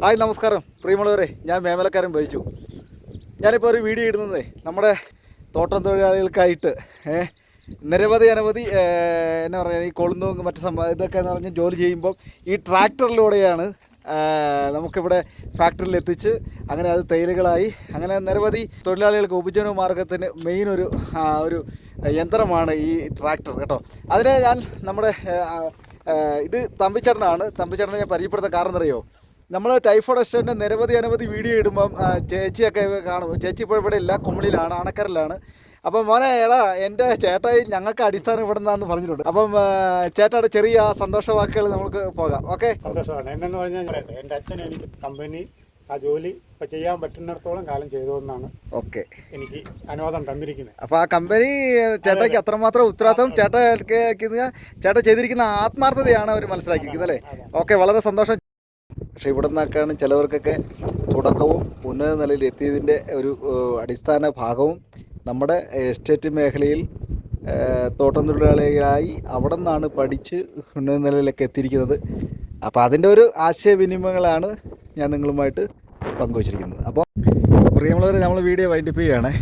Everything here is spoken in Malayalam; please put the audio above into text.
ഹായ് നമസ്കാരം പ്രിയമുള്ളവരെ, ഞാൻ മേമലക്കാരൻ ബൈജു. ഞാനിപ്പോൾ ഒരു വീഡിയോ ഇടുന്നത് നമ്മുടെ തോട്ടം തൊഴിലാളികൾക്കായിട്ട് നിരവധി എന്നാ പറയുക, ഈ കൊളുന്തും മറ്റ് ഇതൊക്കെ എന്ന് പറഞ്ഞ് ജോലി ചെയ്യുമ്പം ഈ ട്രാക്ടറിലൂടെയാണ് നമുക്കിവിടെ ഫാക്ടറിയിൽ എത്തിച്ച് അങ്ങനെ അത് തേയിലകളായി അങ്ങനെ നിരവധി തൊഴിലാളികൾക്ക് ഉപജീവന മാർഗത്തിന് മെയിൻ ഒരു യന്ത്രമാണ് ഈ ട്രാക്ടർ കേട്ടോ. അതിനെ ഞാൻ നമ്മുടെ ഇത് തമ്പിച്ചേട്ടനെ ഞാൻ പരിചയപ്പെടുത്താൻ കാരണം അറിയോ, നമ്മൾ ടൈഫോയ്ഡ് എസ്റ്റേറ്റിൻ്റെ നിരവധി വീഡിയോ ഇടുമ്പം ചേച്ചിയൊക്കെ കാണും. ചേച്ചി ഇപ്പോൾ ഇവിടെ ഇല്ല, കുമളിയിലാണ്, അണക്കരയിലാണ്. അപ്പം മോനെ എടാ എൻ്റെ ചേട്ടായി ഞങ്ങൾക്ക് അടിസ്ഥാനം ഇവിടെ നിന്നാന്ന് പറഞ്ഞിട്ടുണ്ട്. അപ്പം ചേട്ടായുടെ ചെറിയ സന്തോഷ വാക്കുകൾ നമുക്ക് പോകാം. ഓക്കെ, സന്തോഷമാണ്. എന്നു പറഞ്ഞാൽ എൻ്റെ അച്ഛൻ എനിക്ക് കമ്പനി ആ ജോലി ഇപ്പം ചെയ്യാൻ പറ്റുന്നിടത്തോളം കാലം ചെയ്തതെന്നാണ് ഓക്കെ എനിക്ക് അനുവാദം തന്നിരിക്കുന്നത്. അപ്പോൾ ആ കമ്പനി ചേട്ടയ്ക്ക് അത്രമാത്രം ഉത്തരവാദിത്വം ചേട്ട ചെയ്തിരിക്കുന്ന ആത്മാർത്ഥതയാണ് അവർ മനസ്സിലാക്കിയിരിക്കുന്നത് അല്ലേ. ഓക്കെ, വളരെ സന്തോഷം. പക്ഷേ ഇവിടെ നിന്നൊക്കെയാണ് ചിലവർക്കൊക്കെ തുടക്കവും ഉന്നത നിലയിൽ എത്തിയതിൻ്റെ ഒരു അടിസ്ഥാന ഭാഗവും നമ്മുടെ എസ്റ്റേറ്റ് മേഖലയിൽ തോട്ടം തൊഴിലാളികളായി അവിടെ നിന്നാണ് പഠിച്ച് ഉന്നത നിലയിലൊക്കെ എത്തിയിരിക്കുന്നത്. അപ്പോൾ അതിൻ്റെ ഒരു ആശയവിനിമയങ്ങളാണ് ഞാൻ നിങ്ങളുമായിട്ട് പങ്കുവച്ചിരിക്കുന്നത്. അപ്പോൾ പ്രിയമുള്ളവരെ, നമ്മൾ വീഡിയോ വൈൻഡപ്പ് ചെയ്യുകയാണേ.